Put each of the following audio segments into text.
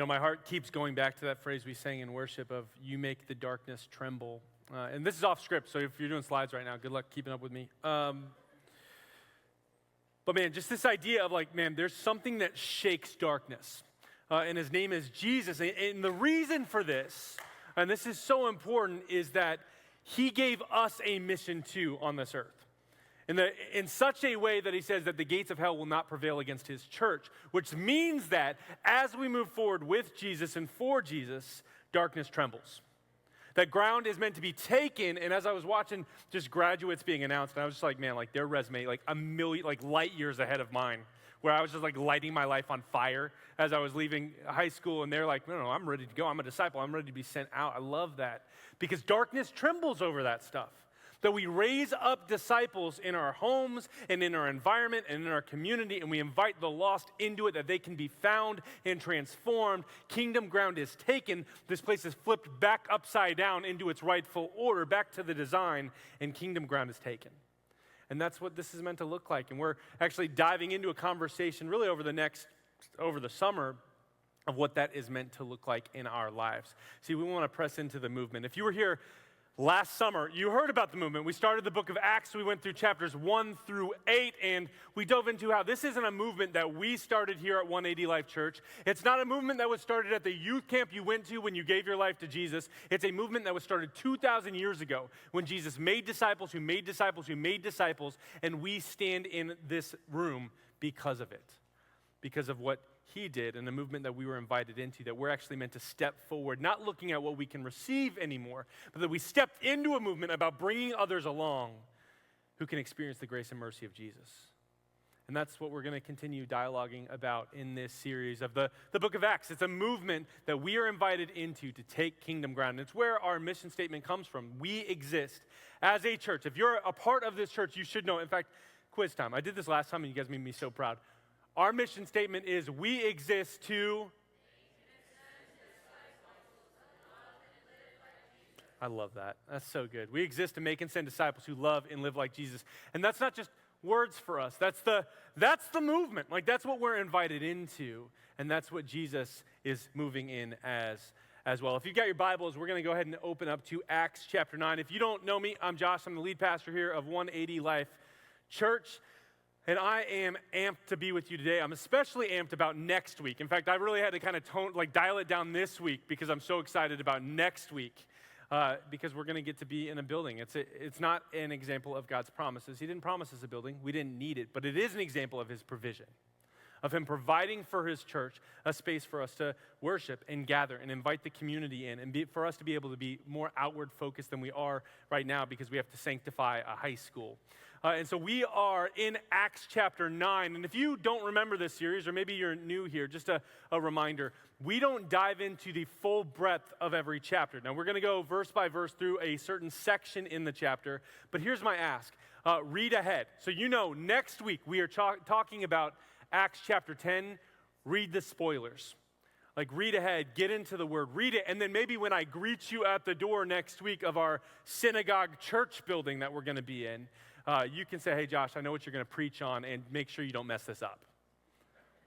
My heart keeps going back to that phrase we sang in worship of, you make the darkness tremble. And this is off script, so if you're doing slides right now, good luck keeping up with me. But man, just this idea of there's something that shakes darkness. And his name is Jesus. And the reason for this, and this is so important, is that he gave us a mission too on this earth. In such a way that he says that the gates of hell will not prevail against his church, which means that as we move forward with Jesus and for Jesus, darkness trembles. That ground is meant to be taken, and as I was watching just graduates being announced, and I was just like, man, their resume, a million, light years ahead of mine, where I was just lighting my life on fire as I was leaving high school, and they're like, no, I'm ready to go. I'm a disciple. I'm ready to be sent out. I love that because darkness trembles over that stuff. That we raise up disciples in our homes and in our environment and in our community, and we invite the lost into it that they can be found and transformed. Kingdom ground is taken. This place is flipped back upside down into its rightful order, back to the design, and kingdom ground is taken. And that's what this is meant to look like. And we're actually diving into a conversation really over the summer of what that is meant to look like in our lives. See, we want to press into the movement. If you were here last summer, you heard about the movement. We started the book of Acts. We went through chapters 1 through 8, and we dove into how this isn't a movement that we started here at 180 Life Church. It's not a movement that was started at the youth camp you went to when you gave your life to Jesus. It's a movement that was started 2,000 years ago when Jesus made disciples who made disciples who made disciples, and we stand in this room because of it, because of what he did and the movement that we were invited into, that we're actually meant to step forward, not looking at what we can receive anymore, but that we stepped into a movement about bringing others along who can experience the grace and mercy of Jesus. And that's what we're going to continue dialoguing about in this series of the book of Acts. It's a movement that we are invited into to take kingdom ground. And it's where our mission statement comes from. We exist as a church. If you're a part of this church, you should know. In fact, quiz time. I did this last time and you guys made me so proud. Our mission statement is we exist to... I love that. That's so good. We exist to make and send disciples who love and live like Jesus. And that's not just words for us. That's the movement. That's what we're invited into. And that's what Jesus is moving in as well. If you've got your Bibles, we're going to go ahead and open up to Acts chapter 9. If you don't know me, I'm Josh. I'm the lead pastor here of 180 Life Church. And I am amped to be with you today. I'm especially amped about next week. In fact, I really had to kind of dial it down this week because I'm so excited about next week because we're going to get to be in a building. It's not an example of God's promises. He didn't promise us a building. We didn't need it. But it is an example of his provision, of him providing for his church a space for us to worship and gather and invite the community in and for us to be able to be more outward focused than we are right now because we have to sanctify a high school. And so we are in Acts chapter 9. And if you don't remember this series, or maybe you're new here, just a reminder, we don't dive into the full breadth of every chapter. Now, we're going to go verse by verse through a certain section in the chapter. But here's my ask. Read ahead. So next week we are talking about Acts chapter 10. Read the spoilers. Read ahead, get into the word, read it, and then maybe when I greet you at the door next week of our synagogue church building that we're going to be in, you can say, hey, Josh, I know what you're going to preach on, and make sure you don't mess this up.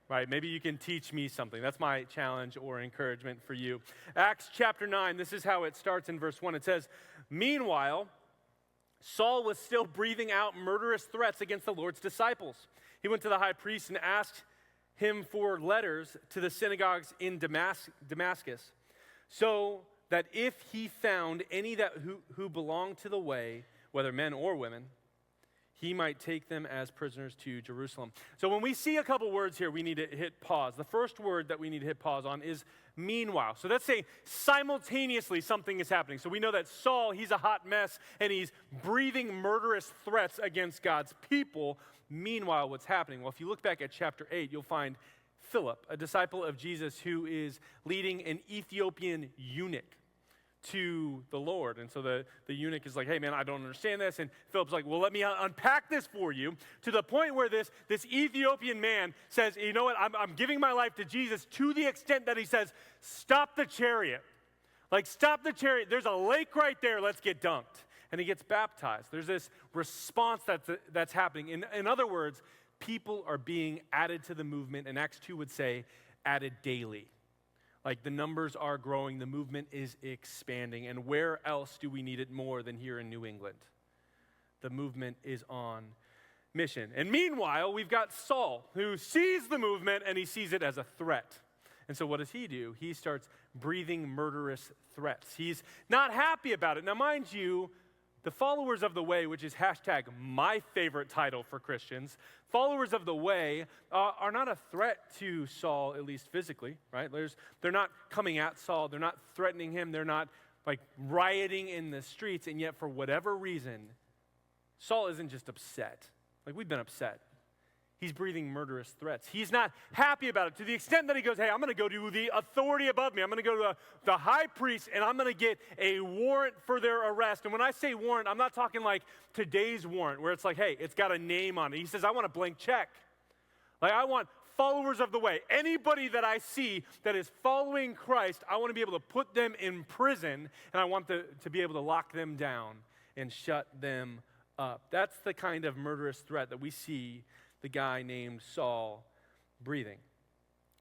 Right? Maybe you can teach me something. That's my challenge or encouragement for you. Acts chapter 9, this is how it starts in verse 1. It says, meanwhile, Saul was still breathing out murderous threats against the Lord's disciples. He went to the high priest and asked him for letters to the synagogues in Damascus, so that if he found any who belonged to the way, whether men or women, he might take them as prisoners to Jerusalem. So when we see a couple words here, we need to hit pause. The first word that we need to hit pause on is meanwhile. So let's say simultaneously something is happening. So we know that Saul, he's a hot mess, and he's breathing murderous threats against God's people. Meanwhile, what's happening? Well, if you look back at chapter 8, you'll find Philip, a disciple of Jesus who is leading an Ethiopian eunuch to the Lord. And so the eunuch is like, hey, man, I don't understand this. And Philip's like, well, let me unpack this for you, to the point where this Ethiopian man says, you know what, I'm giving my life to Jesus, to the extent that he says, stop the chariot. Stop the chariot. There's a lake right there. Let's get dunked. And he gets baptized. There's this response that's happening. In other words, people are being added to the movement, and Acts 2 would say, added daily. Like the numbers are growing, the movement is expanding. And where else do we need it more than here in New England? The movement is on mission. And meanwhile, we've got Saul, who sees the movement and he sees it as a threat. And so what does he do? He starts breathing murderous threats. He's not happy about it. Now, mind you, the followers of the way, which is hashtag my favorite title for Christians, followers of the way are not a threat to Saul, at least physically, right? They're not coming at Saul. They're not threatening him. They're not like rioting in the streets. And yet, for whatever reason, Saul isn't just upset. Like we've been upset. He's breathing murderous threats. He's not happy about it to the extent that he goes, hey, I'm going to go to the authority above me. I'm going to go to the high priest, and I'm going to get a warrant for their arrest. And when I say warrant, I'm not talking like today's warrant where it's like, hey, it's got a name on it. He says, I want a blank check. Like I want followers of the way. Anybody that I see that is following Christ, I want to be able to put them in prison, and I want to be able to lock them down and shut them up. That's the kind of murderous threat that we see the guy named Saul breathing.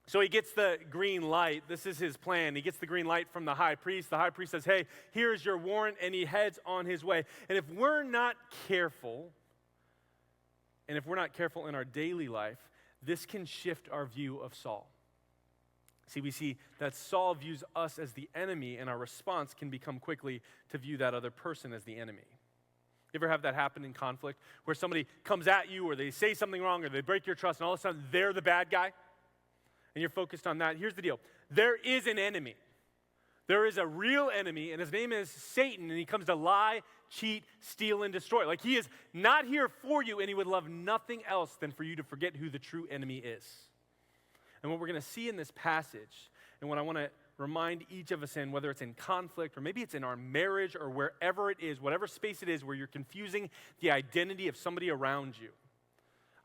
So he gets the green light. This is his plan. He gets the green light from the high priest. The high priest says, hey, here's your warrant, and he heads on his way. And if we're not careful, and if we're not careful in our daily life, this can shift our view of Saul. See, we see that Saul views us as the enemy, and our response can become quickly to view that other person as the enemy. You ever have that happen in conflict where somebody comes at you or they say something wrong or they break your trust and all of a sudden they're the bad guy and you're focused on that? Here's the deal. There is an enemy. There is a real enemy and his name is Satan, and he comes to lie, cheat, steal, and destroy. Like he is not here for you, and he would love nothing else than for you to forget who the true enemy is. And what we're going to see in this passage, and what I want to remind each of us in, whether it's in conflict or maybe it's in our marriage or wherever it is, whatever space it is where you're confusing the identity of somebody around you,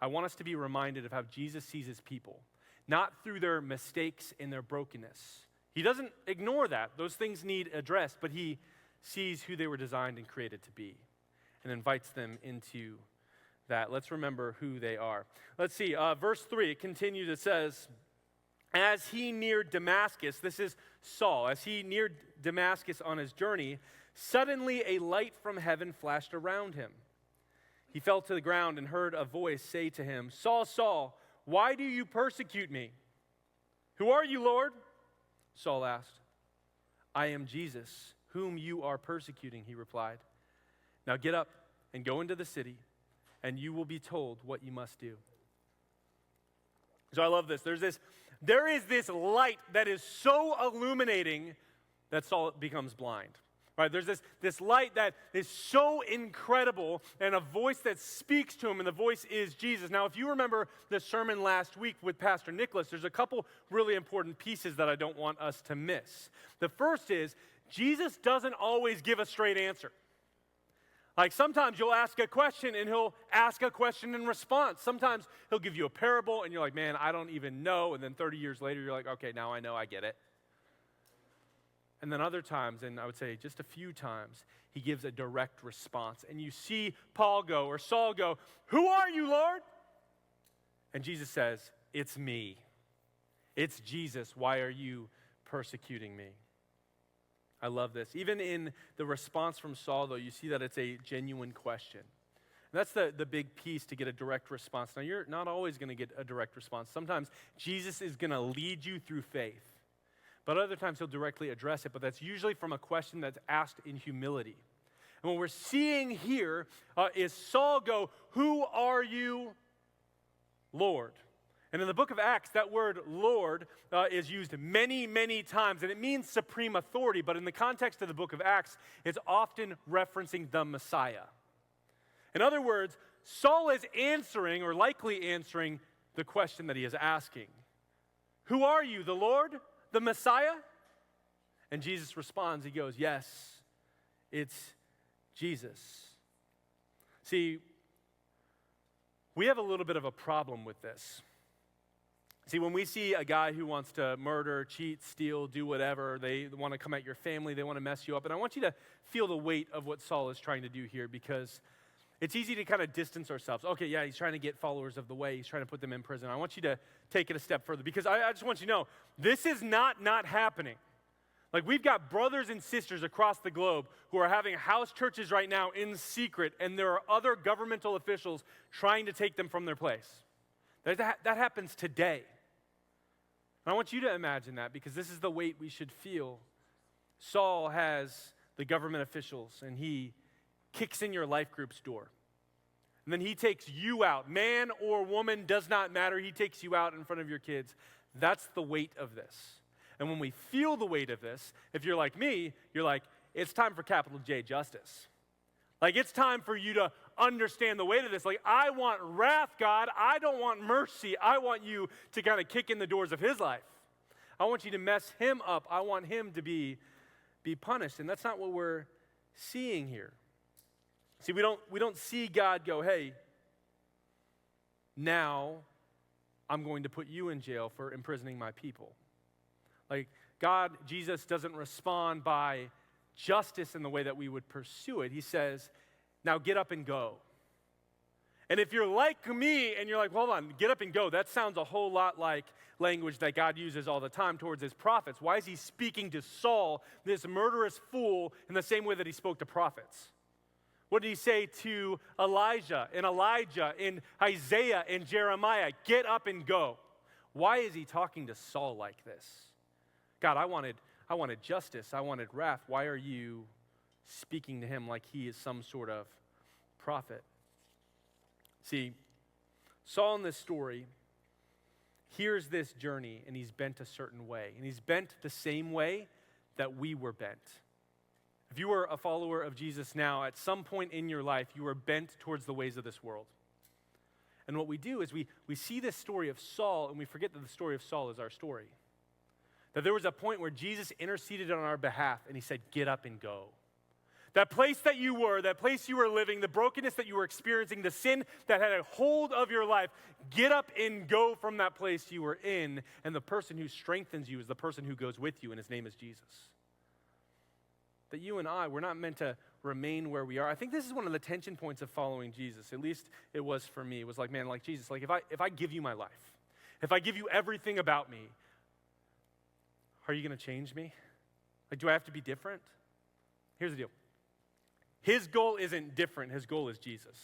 I want us to be reminded of how Jesus sees his people, not through their mistakes and their brokenness. He doesn't ignore that. Those things need addressed, but he sees who they were designed and created to be and invites them into that. Let's remember who they are. Let's see, verse 3, it continues, it says, as he neared Damascus, this is Saul, as he neared Damascus on his journey, suddenly a light from heaven flashed around him. He fell to the ground and heard a voice say to him, Saul, Saul, why do you persecute me? Who are you, Lord? Saul asked. I am Jesus, whom you are persecuting, he replied. Now get up and go into the city, and you will be told what you must do. So I love this. There is this light that is so illuminating that Saul becomes blind. Right? There's this light that is so incredible and a voice that speaks to him, and the voice is Jesus. Now, if you remember the sermon last week with Pastor Nicholas, there's a couple really important pieces that I don't want us to miss. The first is Jesus doesn't always give a straight answer. Like sometimes you'll ask a question and he'll ask a question in response. Sometimes he'll give you a parable and you're like, man, I don't even know. And then 30 years later, you're like, okay, now I know, I get it. And then other times, and I would say just a few times, he gives a direct response. And you see Saul go, who are you, Lord? And Jesus says, it's me. It's Jesus. Why are you persecuting me? I love this. Even in the response from Saul, though, you see that it's a genuine question. And that's the big piece to get a direct response. Now, you're not always going to get a direct response. Sometimes Jesus is going to lead you through faith. But other times he'll directly address it. But that's usually from a question that's asked in humility. And what we're seeing here is Saul go, who are you, Lord? And in the book of Acts, that word Lord is used many, many times, and it means supreme authority, but in the context of the book of Acts, it's often referencing the Messiah. In other words, Saul is answering, or likely answering, the question that he is asking. Who are you, the Lord, the Messiah? And Jesus responds, he goes, yes, it's Jesus. See, we have a little bit of a problem with this. See, when we see a guy who wants to murder, cheat, steal, do whatever, they want to come at your family, they want to mess you up. And I want you to feel the weight of what Saul is trying to do here, because It's easy to kind of distance ourselves. Okay, yeah, he's trying to get followers of the way. He's trying to put them in prison. I want you to take it a step further because I just want you to know this is not happening. Like we've got brothers and sisters across the globe who are having house churches right now in secret, and there are other governmental officials trying to take them from their place. That happens today. And I want you to imagine that because this is the weight we should feel. Saul has the government officials, and he kicks in your life group's door. And then he takes you out. Man or woman, does not matter. He takes you out in front of your kids. That's the weight of this. And when we feel the weight of this, if you're like me, you're like, it's time for capital J justice. Like, it's time for you to understand the weight of this. Like, I want wrath, God. I don't want mercy. I want you to kind of kick in the doors of his life. I want you to mess him up. I want him to be punished. And that's not what we're seeing here. See, we don't see God go, hey, now I'm going to put you in jail for imprisoning my people. Like, God, Jesus doesn't respond by justice in the way that we would pursue it. He says, now get up and go. And if you're like me and you're like, hold on, get up and go, that sounds a whole lot like language that God uses all the time towards his prophets. Why is he speaking to Saul, this murderous fool, in the same way that he spoke to prophets? What did he say to Elijah and Elijah, in Isaiah and Jeremiah? Get up and go. Why is he talking to Saul like this? God, I wanted justice. I wanted wrath. Why are you speaking to him like he is some sort of prophet? See, Saul in this story hears this journey, and he's bent a certain way. And he's bent the same way that we were bent. If you are a follower of Jesus now, at some point in your life, you are bent towards the ways of this world. And what we do is we see this story of Saul, and we forget that the story of Saul is our story. That there was a point where Jesus interceded on our behalf, and he said, get up and go. That place that you were, that place you were living, the brokenness that you were experiencing, the sin that had a hold of your life, get up and go from that place you were in. And the person who strengthens you is the person who goes with you, and his name is Jesus. That you and I, we're not meant to remain where we are. I think this is one of the tension points of following Jesus. At least it was for me. It was like, man, like Jesus, like if I give you my life, if I give you everything about me, are you going to change me? Like, do I have to be different? Here's the deal. His goal isn't different. His goal is Jesus.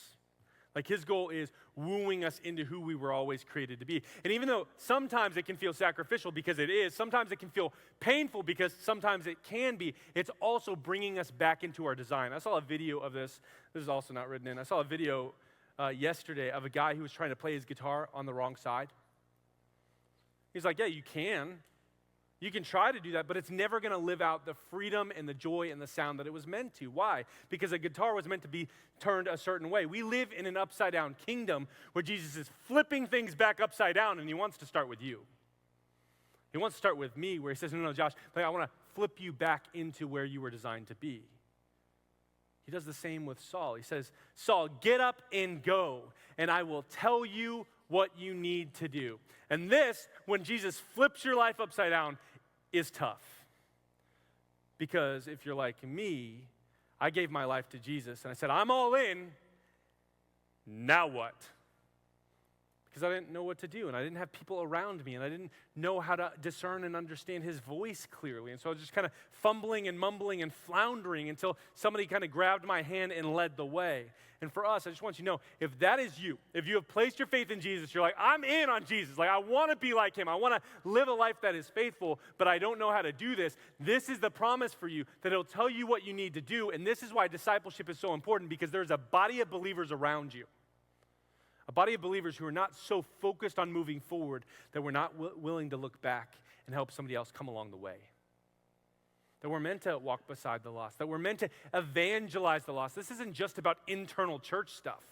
Like, his goal is wooing us into who we were always created to be. And even though sometimes it can feel sacrificial because it is, sometimes it can feel painful because sometimes it can be, it's also bringing us back into our design. I saw a video of this. This is also not written in. I saw a video yesterday of a guy who was trying to play his guitar on the wrong side. He's like, yeah, you can. You can try to do that, but it's never going to live out the freedom and the joy and the sound that it was meant to. Why? Because a guitar was meant to be turned a certain way. We live in an upside-down kingdom where Jesus is flipping things back upside down, and he wants to start with you. He wants to start with me, where he says, no, Josh, I want to flip you back into where you were designed to be. He does the same with Saul. He says, Saul, get up and go, and I will tell you what you need to do. And this, when Jesus flips your life upside down, is tough. Because if you're like me, I gave my life to Jesus, and I said, I'm all in. Now what? Because I didn't know what to do, and I didn't have people around me, and I didn't know how to discern and understand his voice clearly. And so I was just kind of fumbling and mumbling and floundering until somebody kind of grabbed my hand and led the way. And for us, I just want you to know, if that is you, if you have placed your faith in Jesus, you're like, I'm in on Jesus. Like, I want to be like him. I want to live a life that is faithful, but I don't know how to do this. This is the promise for you, that it'll tell you what you need to do. And this is why discipleship is so important, because there's a body of believers around you. A body of believers who are not so focused on moving forward that we're not willing to look back and help somebody else come along the way. That we're meant to walk beside the lost. That we're meant to evangelize the lost. This isn't just about internal church stuff.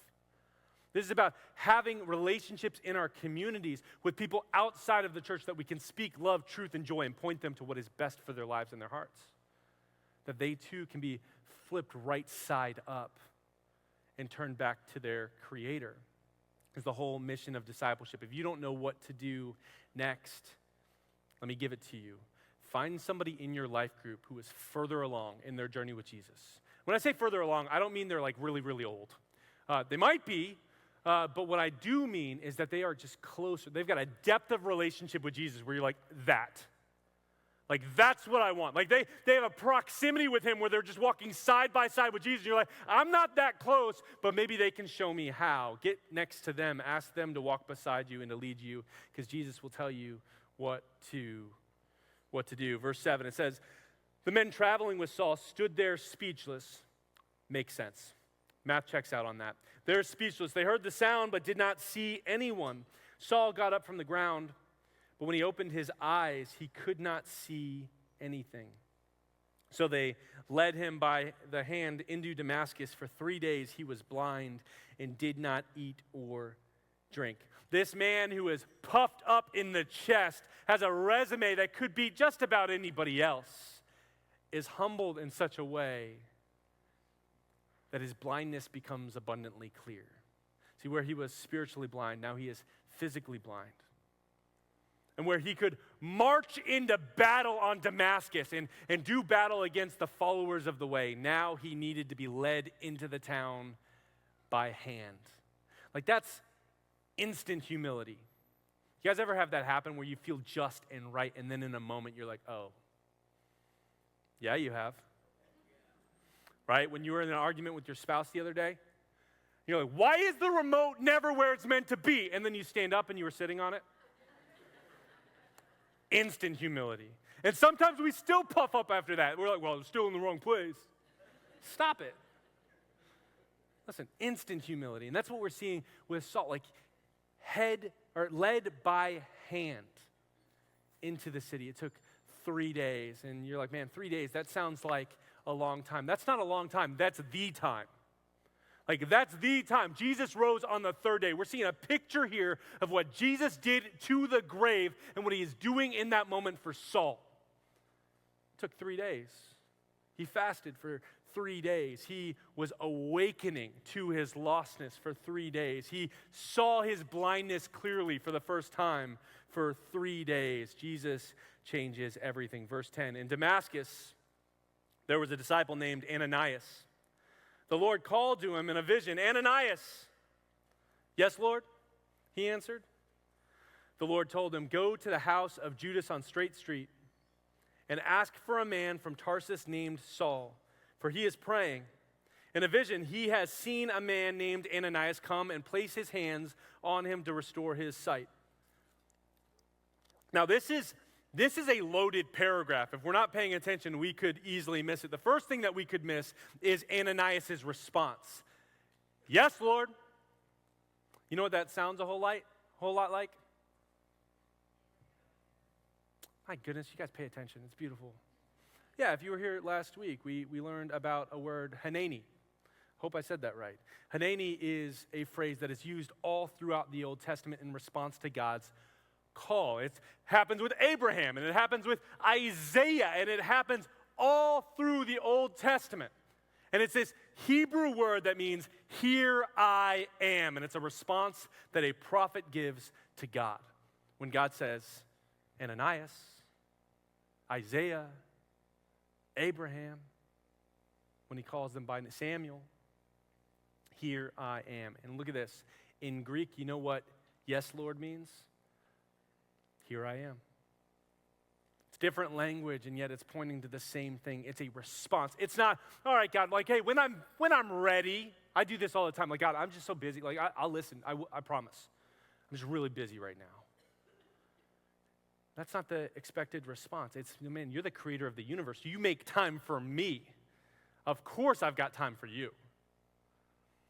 This is about having relationships in our communities with people outside of the church that we can speak love, truth, and joy and point them to what is best for their lives and their hearts. That they too can be flipped right side up and turned back to their Creator. Is the whole mission of discipleship. If you don't know what to do next, let me give it to you. Find somebody in your life group who is further along in their journey with Jesus. When I say further along, I don't mean they're like really, really old. They might be, but what I do mean is that they are just closer. They've got a depth of relationship with Jesus where you're like, that. Like, that's what I want. Like, they have a proximity with him where they're just walking side by side with Jesus. You're like, I'm not that close, but maybe they can show me how. Get next to them. Ask them to walk beside you and to lead you, because Jesus will tell you what to do. Verse 7, it says, the men traveling with Saul stood there speechless. Makes sense. Math checks out on that. They're speechless. They heard the sound but did not see anyone. Saul got up from the ground, but when he opened his eyes, he could not see anything. So they led him by the hand into Damascus. For 3 days he was blind and did not eat or drink. This man who is puffed up in the chest, has a resume that could beat just about anybody else, is humbled in such a way that his blindness becomes abundantly clear. See, where he was spiritually blind, now he is physically blind. And where he could march into battle on Damascus and do battle against the followers of the way, now he needed to be led into the town by hand. Like, that's instant humility. You guys ever have that happen where you feel just and right, and then in a moment you're like, oh. Yeah, you have. Right? When you were in an argument with your spouse the other day, you're like, why is the remote never where it's meant to be? And then you stand up and you were sitting on it. Instant humility. And sometimes we still puff up after that. We're like, well, it's still in the wrong place. Stop it. Listen, instant humility. And that's what we're seeing with Saul, like led by hand into the city. It took 3 days. And you're like, man, 3 days, that sounds like a long time. That's not a long time. That's the time. Like, that's the time. Jesus rose on the third day. We're seeing a picture here of what Jesus did to the grave and what he is doing in that moment for Saul. It took 3 days. He fasted for 3 days. He was awakening to his lostness for 3 days. He saw his blindness clearly for the first time for 3 days. Jesus changes everything. Verse 10, in Damascus, there was a disciple named Ananias. The Lord called to him in a vision, Ananias. Yes, Lord, he answered. The Lord told him, go to the house of Judas on Straight Street and ask for a man from Tarsus named Saul, for he is praying. In a vision, he has seen a man named Ananias come and place his hands on him to restore his sight. Now, this is a loaded paragraph. If we're not paying attention, we could easily miss it. The first thing that we could miss is Ananias' response. Yes, Lord. You know what that sounds a whole lot like? My goodness, you guys pay attention. It's beautiful. Yeah, if you were here last week, we learned about a word, Hanani. Hope I said that right. Hanani is a phrase that is used all throughout the Old Testament in response to God's call. It happens with Abraham, and it happens with Isaiah, and it happens all through the Old Testament. And it's this Hebrew word that means, here I am. And it's a response that a prophet gives to God. When God says, Ananias, Isaiah, Abraham, when he calls them by Samuel, here I am. And look at this. In Greek, you know what yes, Lord means? Here I am. It's different language, and yet it's pointing to the same thing. It's a response. It's not, all right, God, like, hey, when I'm ready, I do this all the time. Like, God, I'm just so busy. Like, I'll listen. I promise. I'm just really busy right now. That's not the expected response. It's, man, you're the creator of the universe. You make time for me. Of course I've got time for you.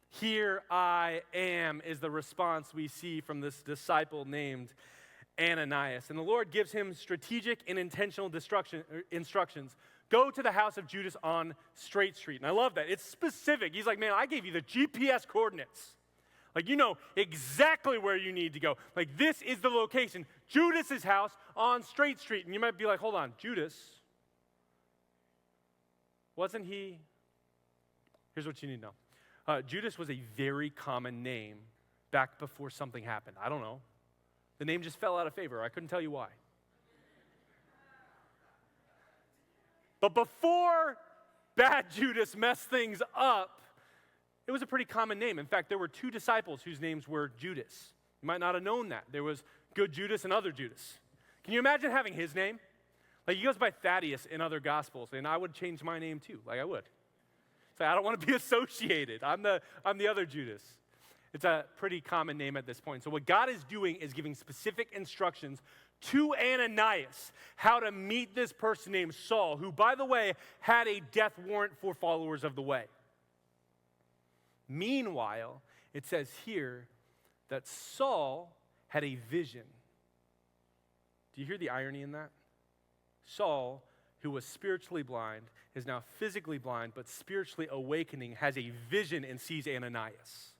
Here I am is the response we see from this disciple named Ananias. And the Lord gives him strategic and intentional instructions. Go to the house of Judas on Straight Street. And I love that. It's specific. He's like, man, I gave you the GPS coordinates. Like, you know exactly where you need to go. Like, this is the location. Judas's house on Straight Street. And you might be like, hold on, Judas, wasn't he? Here's what you need to know. Judas was a very common name back before something happened. I don't know. The name just fell out of favor. I couldn't tell you why. But before bad Judas messed things up, it was a pretty common name. In fact, there were 2 disciples whose names were Judas. You might not have known that. There was good Judas and other Judas. Can you imagine having his name? Like, he goes by Thaddeus in other Gospels, and I would change my name too, like I would. So I don't want to be associated. I'm the other Judas. It's a pretty common name at this point. So what God is doing is giving specific instructions to Ananias how to meet this person named Saul, who, by the way, had a death warrant for followers of the way. Meanwhile, it says here that Saul had a vision. Do you hear the irony in that? Saul, who was spiritually blind, is now physically blind, but spiritually awakening, has a vision and sees Ananias.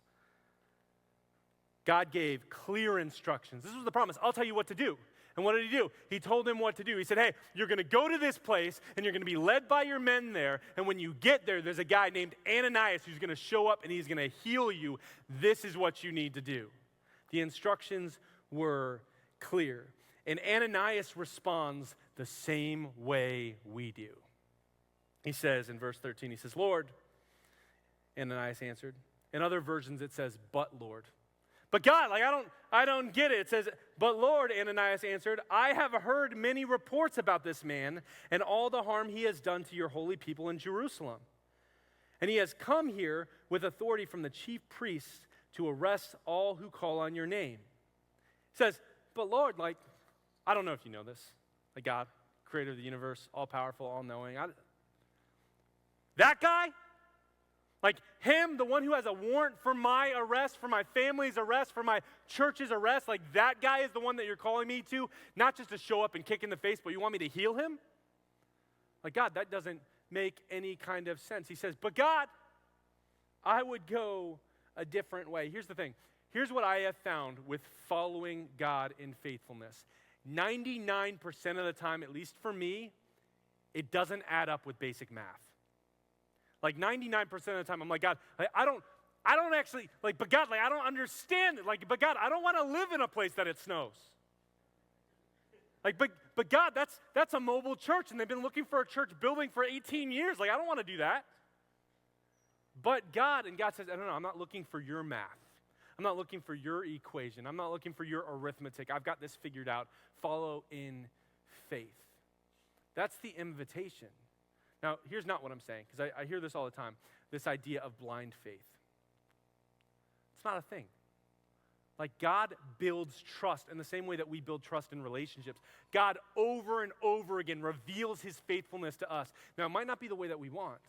God gave clear instructions. This was the promise. I'll tell you what to do. And what did he do? He told him what to do. He said, hey, you're going to go to this place, and you're going to be led by your men there, and when you get there, there's a guy named Ananias who's going to show up, and he's going to heal you. This is what you need to do. The instructions were clear. And Ananias responds the same way we do. He says in verse 13, he says, Lord, Ananias answered. In other versions, it says, but Lord. But God, I don't get it. It says, but Lord, Ananias answered, I have heard many reports about this man and all the harm he has done to your holy people in Jerusalem. And he has come here with authority from the chief priests to arrest all who call on your name. He says, but Lord, I don't know if you know this. God, creator of the universe, all-powerful, all-knowing. That guy? Him, the one who has a warrant for my arrest, for my family's arrest, for my church's arrest, that guy is the one that you're calling me to, not just to show up and kick in the face, but you want me to heal him? God, that doesn't make any kind of sense. He says, but God, I would go a different way. Here's the thing. Here's what I have found with following God in faithfulness. 99% of the time, at least for me, it doesn't add up with basic math. 99% of the time, I'm like, God, I don't actually, but God, I don't understand it. But God, I don't want to live in a place that it snows. But God, that's a mobile church, and they've been looking for a church building for 18 years. I don't want to do that. But God, and God says, I don't know, I'm not looking for your math. I'm not looking for your equation. I'm not looking for your arithmetic. I've got this figured out. Follow in faith. That's the invitation. Now, here's not what I'm saying, because I hear this all the time, this idea of blind faith. It's not a thing. God builds trust in the same way that we build trust in relationships. God over and over again reveals his faithfulness to us. Now, it might not be the way that we want.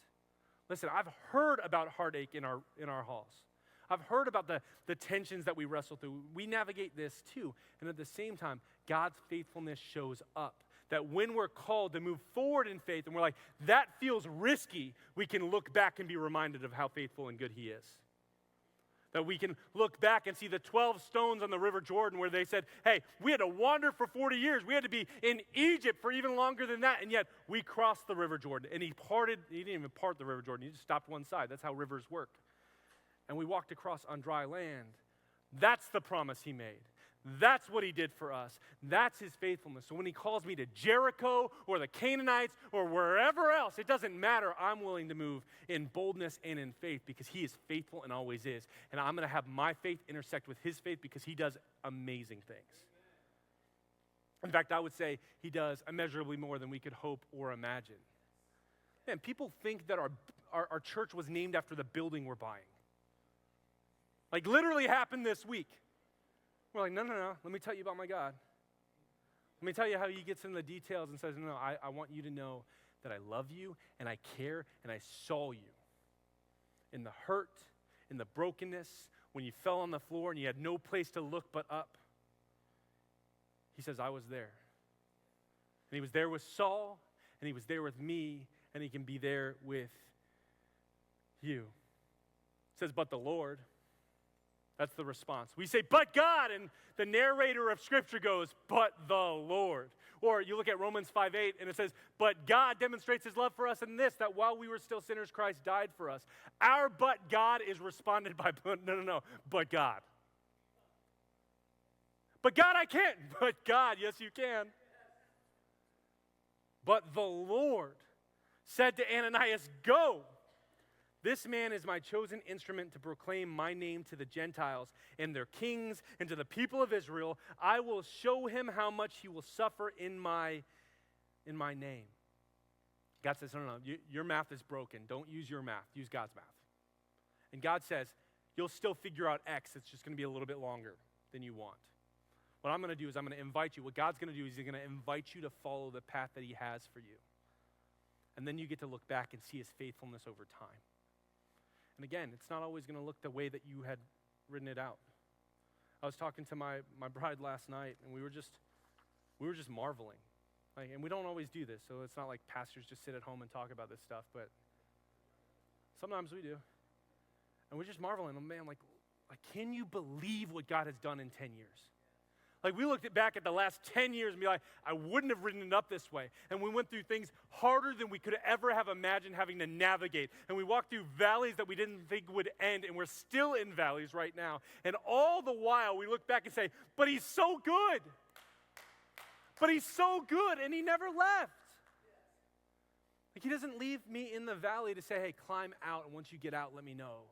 Listen, I've heard about heartache in our halls. I've heard about the tensions that we wrestle through. We navigate this too. And at the same time, God's faithfulness shows up. That when we're called to move forward in faith and we're like, that feels risky, we can look back and be reminded of how faithful and good he is. That we can look back and see the 12 stones on the River Jordan where they said, hey, we had to wander for 40 years. We had to be in Egypt for even longer than that. And yet we crossed the River Jordan. And he didn't even part the River Jordan. He just stopped one side. That's how rivers work. And we walked across on dry land. That's the promise he made. That's what he did for us. That's his faithfulness. So when he calls me to Jericho or the Canaanites or wherever else, it doesn't matter. I'm willing to move in boldness and in faith because he is faithful and always is. And I'm going to have my faith intersect with his faith because he does amazing things. In fact, I would say he does immeasurably more than we could hope or imagine. Man, people think that our church was named after the building we're buying. Literally happened this week. We're like, no. Let me tell you about my God. Let me tell you how he gets into the details and says, no, I want you to know that I love you and I care and I saw you. In the hurt, in the brokenness, when you fell on the floor and you had no place to look but up. He says, I was there. And he was there with Saul and he was there with me and he can be there with you. It says, but the Lord. That's the response. We say, but God, and the narrator of Scripture goes, but the Lord. Or you look at Romans 5:8, and it says, but God demonstrates his love for us in this, that while we were still sinners, Christ died for us. Our but God is responded by, no, but God. But God, I can't. But God, yes, you can. But the Lord said to Ananias, go. This man is my chosen instrument to proclaim my name to the Gentiles and their kings and to the people of Israel. I will show him how much he will suffer in my name. God says, no, your math is broken. Don't use your math. Use God's math. And God says, you'll still figure out X. It's just going to be a little bit longer than you want. What I'm going to do is I'm going to invite you. What God's going to do is he's going to invite you to follow the path that he has for you. And then you get to look back and see his faithfulness over time. And again, it's not always going to look the way that you had written it out. I was talking to my bride last night, and we were just marveling. And we don't always do this, so it's not like pastors just sit at home and talk about this stuff, but sometimes we do. And we're just marveling, man, like can you believe what God has done in 10 years? Like, we looked back at the last 10 years and be like, I wouldn't have written it up this way. And we went through things harder than we could ever have imagined having to navigate. And we walked through valleys that we didn't think would end, and we're still in valleys right now. And all the while, we look back and say, but he's so good. But he's so good, and he never left. Like, he doesn't leave me in the valley to say, hey, climb out, and once you get out, let me know.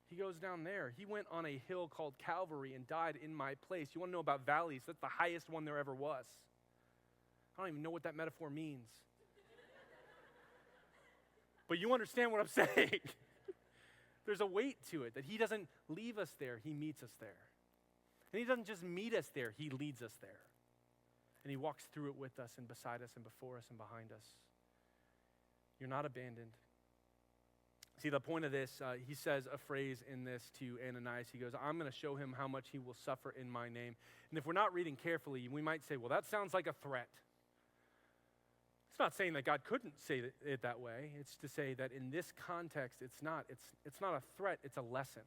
He goes down there. He went on a hill called Calvary and died in my place. You want to know about valleys? That's the highest one there ever was. I don't even know what that metaphor means. But you understand what I'm saying. There's a weight to it, that he doesn't leave us there. He meets us there. And he doesn't just meet us there. He leads us there. And he walks through it with us and beside us and before us and behind us. You're not abandoned. See, the point of this, he says a phrase in this to Ananias. He goes, I'm going to show him how much he will suffer in my name. And if we're not reading carefully, we might say, well, that sounds like a threat. It's not saying that God couldn't say it that way. It's to say that in this context, it's not a threat, it's a lesson.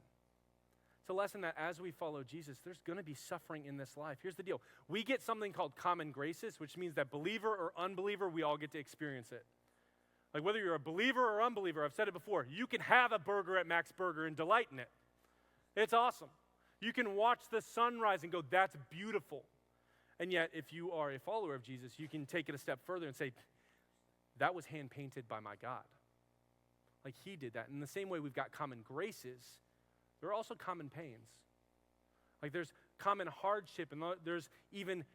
It's a lesson that as we follow Jesus, there's going to be suffering in this life. Here's the deal. We get something called common graces, which means that believer or unbeliever, we all get to experience it. Like, whether you're a believer or unbeliever, I've said it before, you can have a burger at Max Burger and delight in it. It's awesome. You can watch the sunrise and go, that's beautiful. And yet, if you are a follower of Jesus, you can take it a step further and say, that was hand-painted by my God. Like, he did that. In the same way we've got common graces, there are also common pains. Like, there's common hardship, and there's even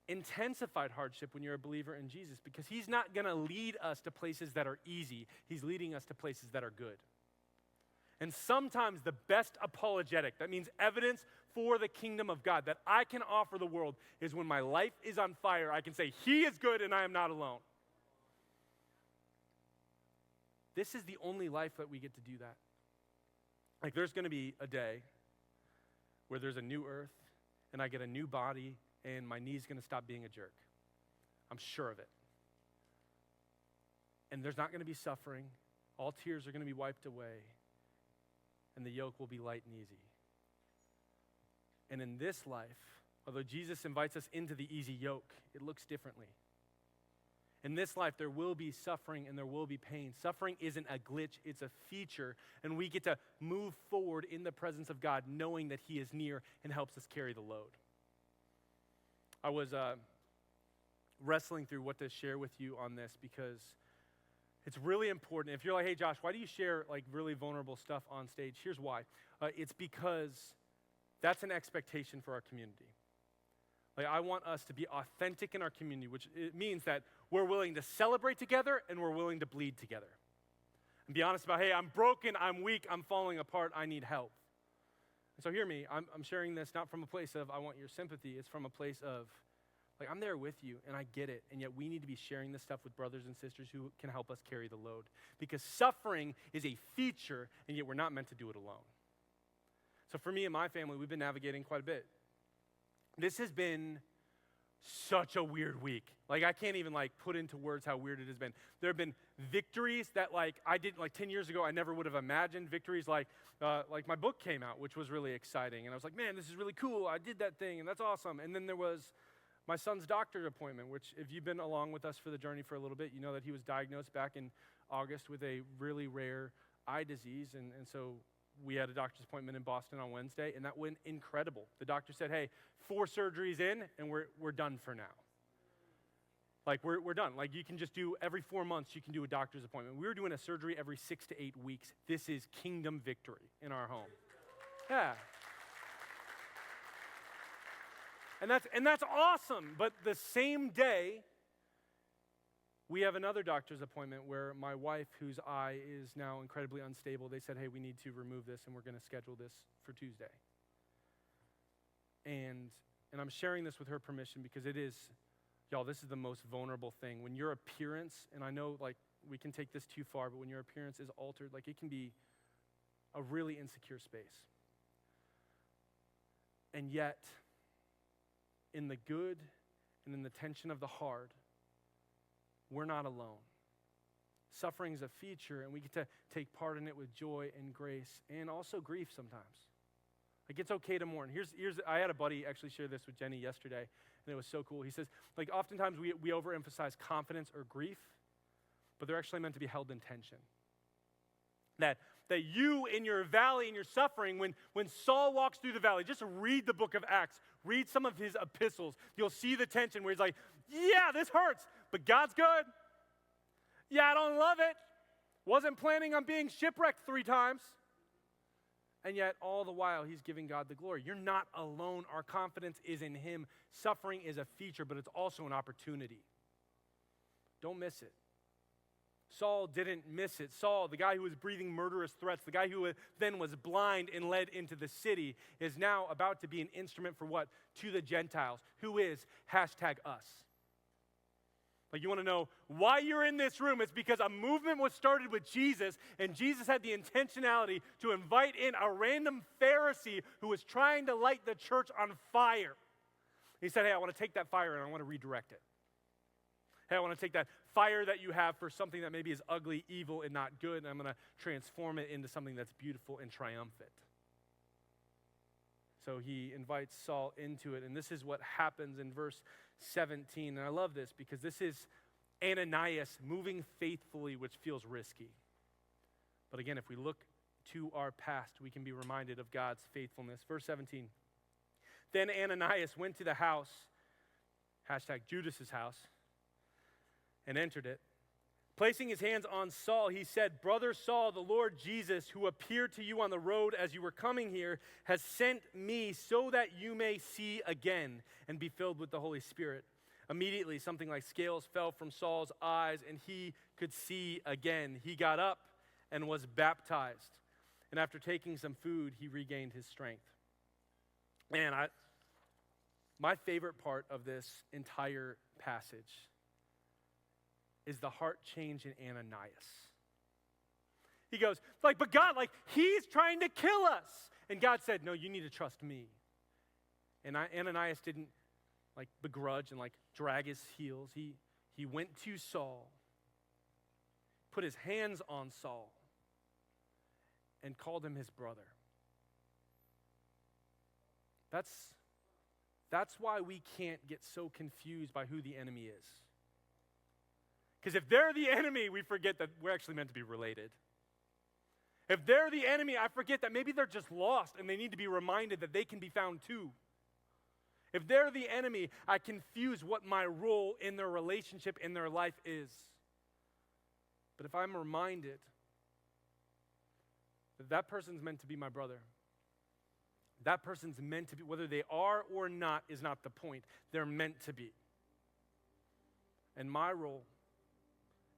intensified hardship when you're a believer in Jesus, because he's not going to lead us to places that are easy. He's leading us to places that are good. And sometimes the best apologetic, that means evidence for the kingdom of God, that I can offer the world is when my life is on fire, I can say, he is good and I am not alone. This is the only life that we get to do that. Like, there's going to be a day where there's a new earth and I get a new body and my knee's going to stop being a jerk. I'm sure of it. And there's not going to be suffering. All tears are going to be wiped away. And the yoke will be light and easy. And in this life, although Jesus invites us into the easy yoke, it looks differently. In this life, there will be suffering and there will be pain. Suffering isn't a glitch, it's a feature. And we get to move forward in the presence of God, knowing that he is near and helps us carry the load. I was wrestling through what to share with you on this, because it's really important. If you're like, hey, Josh, why do you share like really vulnerable stuff on stage? Here's why. It's because that's an expectation for our community. Like, I want us to be authentic in our community, which it means that we're willing to celebrate together and we're willing to bleed together. And be honest about, hey, I'm broken, I'm weak, I'm falling apart, I need help. And so hear me, I'm sharing this not from a place of I want your sympathy, it's from a place of, like, I'm there with you and I get it, and yet we need to be sharing this stuff with brothers and sisters who can help us carry the load. Because suffering is a feature, and yet we're not meant to do it alone. So for me and my family, we've been navigating quite a bit. This has been such a weird week. Like, I can't even like put into words how weird it has been. There have been victories that like I did like 10 years ago I never would have imagined. Victories like my book came out, which was really exciting. And I was like, man, this is really cool. I did that thing and that's awesome. And then there was my son's doctor appointment, which if you've been along with us for the journey for a little bit, you know that he was diagnosed back in August with a really rare eye disease. And so we had a doctor's appointment in Boston on Wednesday, and that went incredible. The doctor said, hey, 4 surgeries in, and we're done for now. Like, we're done. Like, you can just do every 4 months, you can do a doctor's appointment. We were doing a surgery every 6 to 8 weeks. This is kingdom victory in our home. Yeah. And that's awesome. But the same day, we have another doctor's appointment where my wife, whose eye is now incredibly unstable, they said, hey, we need to remove this, and we're going to schedule this for Tuesday. And I'm sharing this with her permission because it is, y'all, this is the most vulnerable thing. When your appearance, and I know, like, we can take this too far, but when your appearance is altered, like, it can be a really insecure space. And yet, in the good and in the tension of the hard, we're not alone. Suffering is a feature, and we get to take part in it with joy and grace and also grief sometimes. Like, it's okay to mourn. I had a buddy actually share this with Jenny yesterday, and it was so cool. He says, like, oftentimes we overemphasize confidence or grief, but they're actually meant to be held in tension. That you in your valley, in your suffering, when Saul walks through the valley, just read the book of Acts, read some of his epistles, you'll see the tension where he's like, yeah, this hurts, but God's good. Yeah, I don't love it. Wasn't planning on being shipwrecked 3 times. And yet, all the while, he's giving God the glory. You're not alone. Our confidence is in him. Suffering is a feature, but it's also an opportunity. Don't miss it. Saul didn't miss it. Saul, the guy who was breathing murderous threats, the guy who then was blind and led into the city, is now about to be an instrument for what? To the Gentiles. Who is #us. Like, you want to know why you're in this room? It's because a movement was started with Jesus, and Jesus had the intentionality to invite in a random Pharisee who was trying to light the church on fire. He said, hey, I want to take that fire and I want to redirect it. Hey, I want to take that fire that you have for something that maybe is ugly, evil, and not good, and I'm going to transform it into something that's beautiful and triumphant. So he invites Saul into it, and this is what happens in verse 17. And I love this because this is Ananias moving faithfully, which feels risky. But again, if we look to our past, we can be reminded of God's faithfulness. Verse 17. Then Ananias went to the house, #Judas's house, and entered it. Placing his hands on Saul, he said, Brother Saul, the Lord Jesus, who appeared to you on the road as you were coming here, has sent me so that you may see again and be filled with the Holy Spirit. Immediately, something like scales fell from Saul's eyes, and he could see again. He got up and was baptized. And after taking some food, he regained his strength. Man, my favorite part of this entire passage is the heart change in Ananias. He goes, like, but God, like, he's trying to kill us. And God said, no, you need to trust me. And Ananias didn't, like, begrudge and, like, drag his heels. He went to Saul, put his hands on Saul, and called him his brother. That's why we can't get so confused by who the enemy is. Because if they're the enemy, we forget that we're actually meant to be related. If they're the enemy, I forget that maybe they're just lost and they need to be reminded that they can be found too. If they're the enemy, I confuse what my role in their relationship, in their life is. But if I'm reminded that that person's meant to be my brother, that person's meant to be, whether they are or not is not the point. They're meant to be. And my role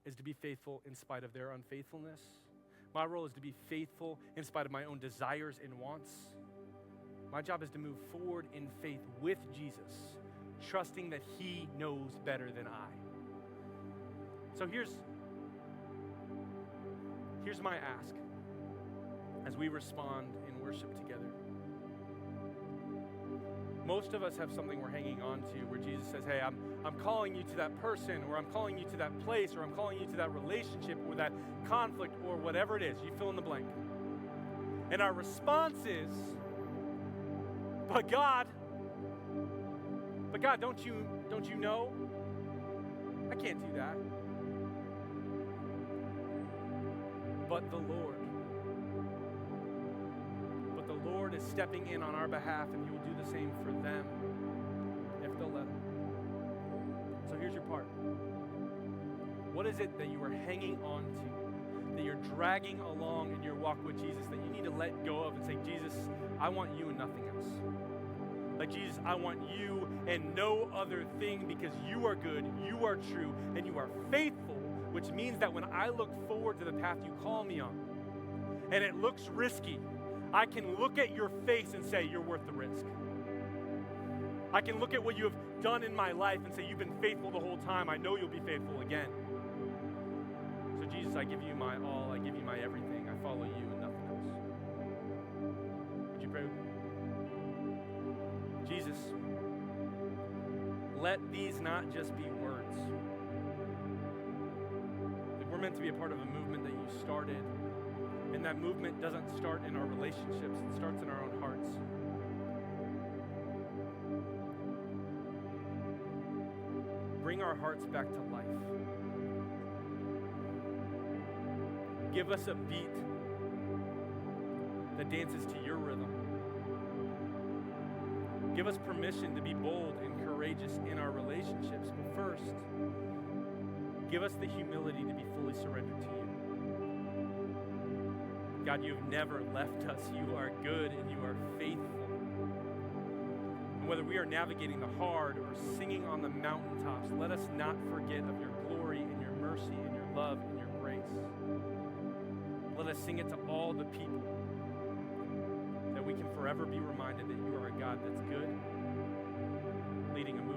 is to be faithful in spite of their unfaithfulness. My role is to be faithful in spite of my own desires and wants. My job is to move forward in faith with Jesus, trusting that he knows better than I. So here's my ask as we respond in worship together. Most of us have something we're hanging on to where Jesus says, hey, I'm calling you to that person, or I'm calling you to that place, or I'm calling you to that relationship, or that conflict, or whatever it is. You fill in the blank. And our response is, but God, don't you know? I can't do that. But the Lord is stepping in on our behalf, and he will do the same for them if they'll let him. So here's here's your part. What is it that you are hanging on to, that you're dragging along in your walk with Jesus, that you need to let go of and say, Jesus, I want you and nothing else. Like, Jesus, I want you and no other thing, because you are good, you are true, and you are faithful, which means that when I look forward to the path you call me on, and it looks risky, I can look at your face and say, you're worth the risk. I can look at what you have done in my life and say, you've been faithful the whole time. I know you'll be faithful again. So Jesus, I give you my all. I give you my everything. I follow you and nothing else. Would you pray with me? Jesus, let these not just be words. Like, we're meant to be a part of a movement that you started, and that movement doesn't start in our relationships. It starts in our own hearts. Bring our hearts back to life. Give us a beat that dances to your rhythm. Give us permission to be bold and courageous in our relationships. But first, give us the humility to be fully surrendered to you. God, you have never left us. You are good and you are faithful. And whether we are navigating the hard or singing on the mountaintops, let us not forget of your glory and your mercy and your love and your grace. Let us sing it to all the people, that we can forever be reminded that you are a God that's good, leading and